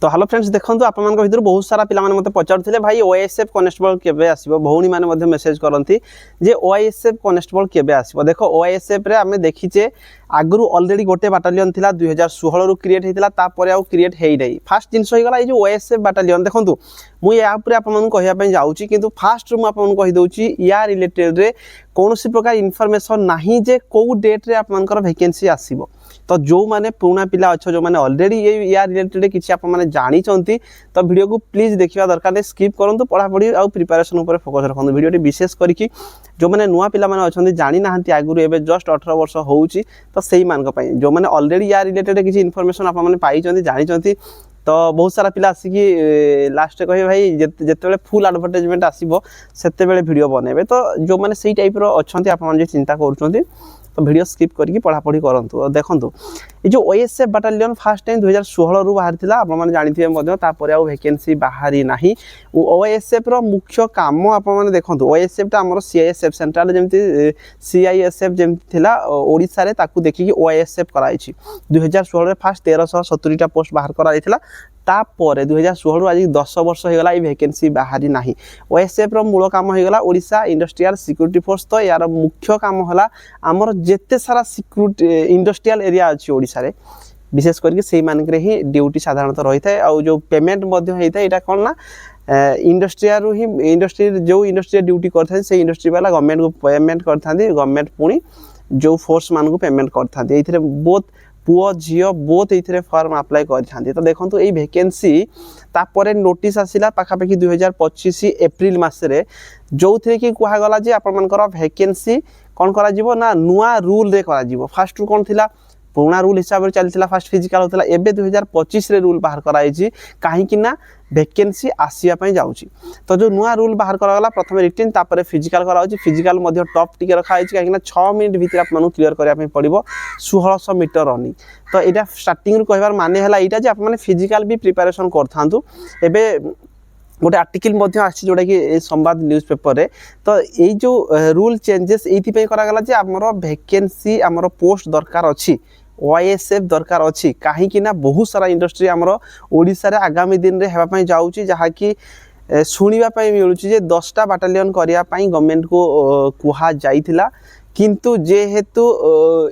तो hello friends देखो आप भर बहुत सारा पिला मत पचारे भाई ओएसएफ कनेस्टेबल केबे आसीबो भौणी माने मेसेज करती जे ओएसएफ कनेस्टेबल केबे आसीबो देखो ओएसएफ रे आमे देखिचे आगु ऑलरेडी गोटे बाटालियन थिला 2016 रु क्रिएट हेतिला तापर आउ क्रिएट हेई नै फास्ट जिंस होई गला ए जो ओएसएफ बाटालियन देखंतु मु या ऊपर आपन कहिया पय जाउची किंतु फास्ट रु मु आपन कहि दोची या रिलेटेड रे कोनोसी प्रकार इन्फॉर्मेशन नाही जे को डेट रे आपनकर वैकेंसी आसीबो तो जो माने पुराना पिला अच्छो जो माने ऑलरेडी ये या रिलेटेड किछि आप माने जानि चंती तो वीडियो को प्लीज देखिबा दरकार नै स्किप करंतु पढ़ा पढ़ी आ प्रिपरेशन ऊपर फोकस रखंतु वीडियो टी विशेष करिकि जो माने नुवा पिला माने अछंती जानि नाहंती आगुरु एबे जस्ट 18 वर्ष होउची तो सेही मान को पई जो माने ऑलरेडी या रिलेटेड किछि इन्फॉर्मेशन आप माने पाई चंती जानि चंती तो बहुत सारा पिला आसिकी लास्ट कहे भाई जिते फुल एडवर्टाइजमेंट आसीबो सेते बेले वीडियो बनेबे तो जो माने सेही टाइप रो अछंती आप माने चिंता करूछंती तो वीडियो स्किप करके पढ़ापढ़ी करंतु देखंतु ये जो ओएसएफ बाटालियन फर्स्ट टाइम 2016 रु बाहर थिला आप माने जानिथिबे मध्य तापर आ वैकेंसी बाहरी नाही ओएसएफ रो मुख्य काम आप माने देखंतु ओएसएफ ता हमर सीआईएसएफ सेंट्रल जेमति सीआईएसएफ जेमति थिला ओडिसा रे ताकू देखि ओएसएफ कराइछि 2016 रे फर्स्ट 1370 टा पोस्ट बाहर कराइथिला तापर 2016 रु आज 10 वर्ष हो गला ई वैकेंसी बाहरी नाही ओएसएफ रो मूल काम हो गला ओडिसा इंडस्ट्रियल सिक्योरिटी फोर्स तो यार मुख्य काम होला हमर जेते सारा सिक्योरिटी इंडस्ट्रियल एरिया अछि ओडिसा रे विशेष करके सेही मानकरे ही ड्यूटी साधारणतः रही थाए आ जो पेमेंट मध्य होई थाए एटा कोन ना इंडस्ट्रियल रु ही इंडस्ट्री जो इंडस्ट्री ड्यूटी करथाय से इंडस्ट्री वाला गवर्नमेंट को पेमेंट करथांदी गवर्नमेंट पुनी जो फोर्स मान को पेमेंट करथांदी एथिरे बहुत पुओ झियो बहुत एथिरे फॉर्म अप्लाई करथांदी तो देखंतु एई वैकेंसी तापरे नोटिस आसिला पाखापाखि 2025 एप्रिल मास रे जोथिरे कि कुहा गला जे आपन मानकर वैकेंसी कोन करा जिवो ना नुआ रूल रे करा जिवो फर्स्ट रु कोन थिला पुराना रूल हिसाब रे चलथिला फर्स्ट फिजिकल होतला एबे 2025 रे रूल बाहर कराइछि काहे कि ना वैकेंसी आसिया पय जाउछि तो जो नुआ रूल बाहर करा गला प्रथमे रिटन तापर फिजिकल कराउछि फिजिकल मध्ये टॉप टिके रखा आइछि काहे कि ना 6 मिनिट भीतर आप मानु क्लियर करिया पय पड़िबो 1600 मीटर रनिंग तो एटा स्टार्टिंग रु कहबार माने हला एटा जे आप माने फिजिकल भी प्रिपरेशन करथांतु एबे गोटे आर्टिकल मध्य आछि जोडा कि संवाद न्यूज़ पेपर रे तो ए जो रूल चेंजेस एथि पय करा गला जे हमरो वैकेंसी हमरो पोस्ट दरकार अछि ओएसएफ दरकार अछि काहे कि ना बहुत सारा इंडस्ट्री हमरो ओडिसा रे आगामी दिन रे हेबा पय जाउछि जहा कि सुनिबा पय मिलुछि जे 10टा बाटालियन करिया पय गवर्नमेंट को कुहा जाइथिला किंतु जेहेतु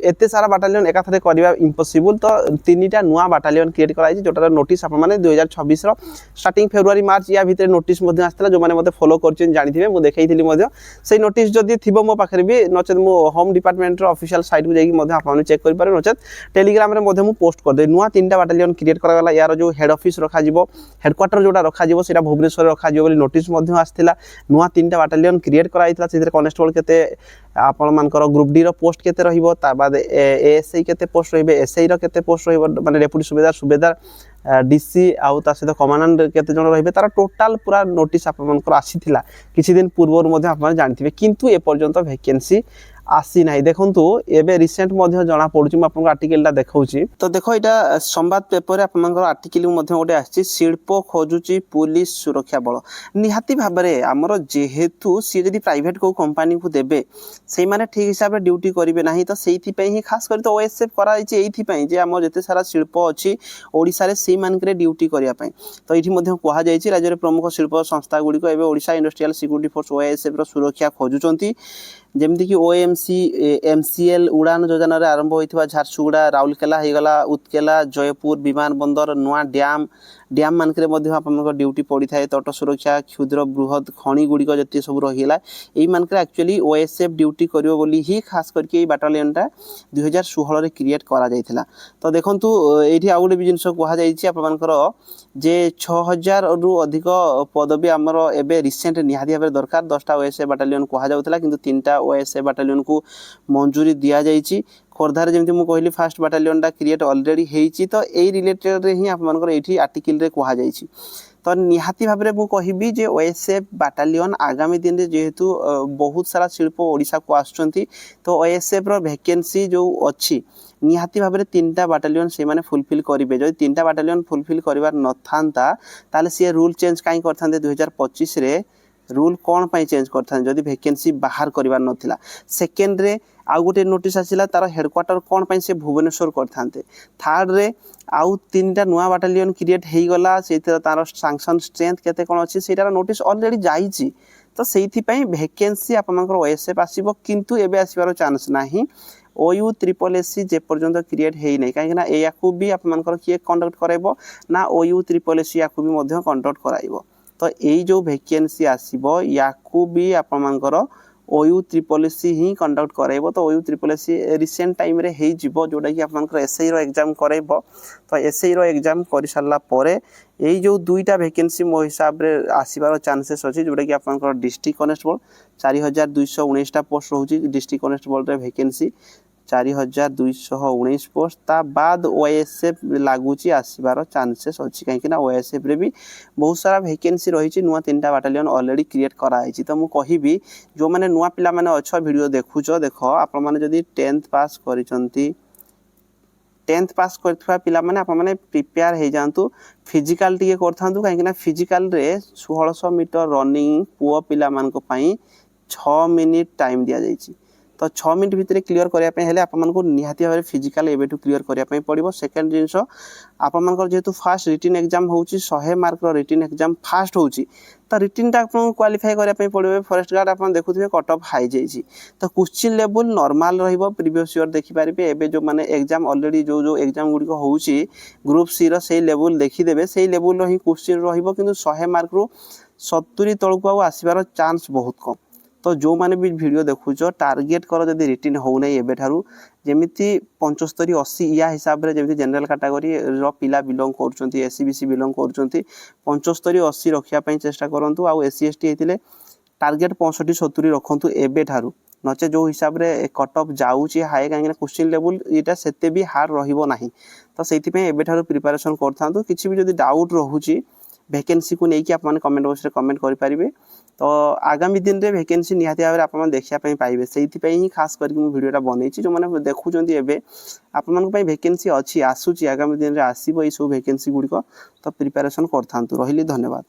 एते सारा बाटालियन एकाथरे करिवा इम्पॉसिबल तो तीनटा नुआ बाटालियन क्रिएट कराई जोटार नोटिस आप माने 2026 रो स्टार्टिंग फेब्रुआरी मार्च या भीतर नोटिस मध्ये आस्तला जो माने मते फॉलो करछन जानिथिबे मु देखाइथिली मध्ये सेही नोटिस जदी थिबो मो पाखरे भी नचेत मो होम डिपार्टमेंट रो ऑफिशियल साइट को जाई मध्ये आपन चेक करि पारे नचेत टेलीग्राम रे मध्ये मु पोस्ट कर दे नुआ तीनटा बाटालियन क्रिएट करा गला यार जो हेड ऑफिस रखा जिवो हेडक्वार्टर जोटा रखा जिवो सेटा भुवनेश्वर रखा जिवो बोली नोटिस मध्ये आस्थिला नुआ तीनटा बाटालियन क्रिएट कराइतला सेतिर कांस्टेबल केते आपण मानकर ग्रुप डी रो पोस्ट केते रहिबो ता बाद एएसआई केते पोस्ट रहिबे एसआई रो केते पोस्ट रहिबो माने डेप्यूटी सुबेदार डीसी आउ ता सहित कमांडेंट केते जण रहिबे तारा टोटल पूरा नोटिस आपण मानकर आसीथिला किछि दिन पूर्व मध्ये आपण जानथिबे किंतु ए पर्यंत वैकेंसी आसी नाही देखंतु एबे रिसेंट मध्ये जणा पडुची म आपन आर्टिकल ला देखाउची तो देखो एटा संवाद पेपर रे आपन आर्टिकल मध्ये ओटे आछि शिल्प खोजुची पुलिस सुरक्षा बल निहाती भाबरे हमरो जेहेतु सी जदी प्राइवेट को कंपनी को देबे सेही माने ठीक हिसाब रे ड्यूटी करिवे नाही तो सेही पई ही खास कर तो ओएसएफ कराइछि एथि पई जे हम जते सारा शिल्प अछि ओडिसा रे सेही मान करे ड्यूटी करिया पई तो एथि मध्ये कोहा जाइछि राज्य रे प्रमुख शिल्प संस्था गुडी को एबे Odisha industrial security force OSF रो सुरक्षा खोजुचंती जेमति कि ओएमसी एमसीएल उड़ान योजना रे आरंभ होइथिबा झारसुगुड़ा राउरकेला हेगला उत्केला जयपुर विमान बंदर नुआ डैम मानकरे मध्ये आपनक ड्यूटी पड़ी थाए तट सुरक्षा क्षुद्र बृहत खणी गुडी को जति सब रहिला एई मानकरे एक्चुअली ओएसएफ ड्यूटी करियो बोली ही खास करके एई बाटालियन टा 2016 रे क्रिएट करा जायथिला तो देखंतु एठी आउडे बिजिनस कोहा जायछि आपनकर जे 6000 रु अधिक पदवी हमरो एबे रिसेंट निहादी भाबे दरकार 10टा ओएसएफ बाटालियन कोहा जाउतला किंतु 3टा ओएसएफ बाटालियन को मंजूरी दिया जायछि खोरधार जेमति मु कहली फर्स्ट बाटालियन टा क्रिएट ऑलरेडी हेछि तो एई रिलेटेड रे ही आपनकर एठी आर्टिकल रे कोहा जायछि तो निहाती भाबरे मु कहिबी जे ओएसएफ बाटालियन आगामी दिन रे जेहेतु बहुत सारा शिल्प ओडिसा को आछंती तो ओएसएफ रो वैकेंसी जो अछि निहाती भाबरे 3टा बाटालियन से माने फुलफिल करिवे जदि 3टा बाटालियन फुलफिल करिवार नथांता ताले से रूल चेंज काई करथांते 2025 रे रूल कोन पई चेंज करथान जदि वैकेंसी बाहर करिवार नथिला सेकेंड रे आउ गोटे नोटिस आसिला तार हेडक्वार्टर कौन पाई से भुवनेश्वर करते। थर्ड रे आउ 3टा नुआ बाटालियन क्रिएट हो गला से तार सांक्शन स्ट्रेंथ केते कोन अछि सेटार नोटिस ऑलरेडी जाईची। तो सेइथिपाई वैकेंसी आपनकर ओएसएफ आसीबो किंतु एबे आसीबार चांस नाही। ओयू ट्रिपल एससी जे पर्यंत क्रिएट हेई नै काहे ना याकू भी आपनकर किए कंडक्ट कराइबो ना ओयू ट्रिपल एससी याकू भी मध्य कंडक्ट कराइबो। तो एई जो वैकेंसी आसीबो याकू भी आपनकर ओयू ट्रिपल एससी ही कंडक्ट कराइबो। तो ओयू ट्रिपल एससी रिसेंट टाइम रे हेई जिवो जोडा कि आपनकर एसआई रो एग्जाम कराइबो। तो एसआई रो एग्जाम करि सारला परे एई जो दुईटा वैकेंसी मो हिसाब रे आसीबार चांसेस अछि जोडा कि आपनकर डिस्ट्रिक्ट कनेस्टेबल 4219 टा पोस्ट रहउची डिस्ट्रिक्ट कनेस्टेबल रे वैकेंसी 4219 पोस्ट ता बाद ओएसएफ लागुची आसीबार चांसेस अछि काहे कि ना ओएसएफ रे भी बहुत सारा वैकेंसी रहिची नुआ 3टा बाटालियन ऑलरेडी क्रिएट करा आइची। तो मु कहिबी जो माने नुआ पिला माने अच्छा वीडियो देखुचो देखो आपन माने जदी 10th पास करिसंती 10th पास करथवा पिला माने आपन माने प्रिपेयर हे जानतु फिजिकल टिके करथांतु काहे कि ना फिजिकल रे 1600 मीटर रनिंग पुओ पिला मान को पई 6 मिनिट टाइम दिया जाईची। तो 6 मिनिट भितर क्लियर करिया पे हेले आपन को निहाती भाबे फिजिकल एबेटू क्लियर करिया पे पड़िबो। सेकंड जिंस आपन मानकर जेतु फास्ट रिटन एग्जाम होउची 100 मार्क रो रिटन एग्जाम फास्ट होउची तो रिटन टा आपन क्वालिफाई करिया पे पड़िबो। फॉरेस्ट गार्ड आपन देखुथिबे कट ऑफ हाई जाईची तो क्वेश्चन लेवल नॉर्मल रहिबो प्रीवियस ईयर देखि पारिबे। एबे जो माने एग्जाम ऑलरेडी जो एग्जाम गुडी को होउची ग्रुप सी रो सेही लेवल देखि देबे सेही लेवल रो ही क्वेश्चन रहिबो किंतु 100 मार्क रो 70 तळकु आ आसीबार चांस बहुत कम। तो जो माने भी वीडियो देखुचो टार्गेट करो जदी रिटन हो नै एबे थारु जेमिति 75 80 या हिसाब रे जेमिति जनरल कैटेगरी रो पिला बिलोंग करचंती एससीबीसी बिलोंग करचंती 75 80 रखिया पई चेष्टा करंतु आ एससी एसटी हेतिले टार्गेट 65 70 रखंतु एबे थारु नचे जो हिसाब रे कट ऑफ जाउची हाई काहे ना क्वेश्चन लेवल इटा सेते भी हार्ड रहिबो नाही। तो सेति पे एबे थारु प्रिपरेशन करथांतु किछि भी जदी डाउट रहूची वैकेंसी को लेके आप कमेंट बॉक्स रे कमेंट करि पारिबे। तो आगामी दिन रे वैकेंसी निहाती भाबे आप देखिया पई पाइबे सेति पई ही खास करके मु वीडियोटा बनैछि जो माने देखुचंती एबे आप मन पई वैकेंसी अछि आसुची आगामी दिन रे आसीबो ई सब वैकेंसी गुडी को तो प्रिपरेशन करथांतु। रहिली धन्यवाद।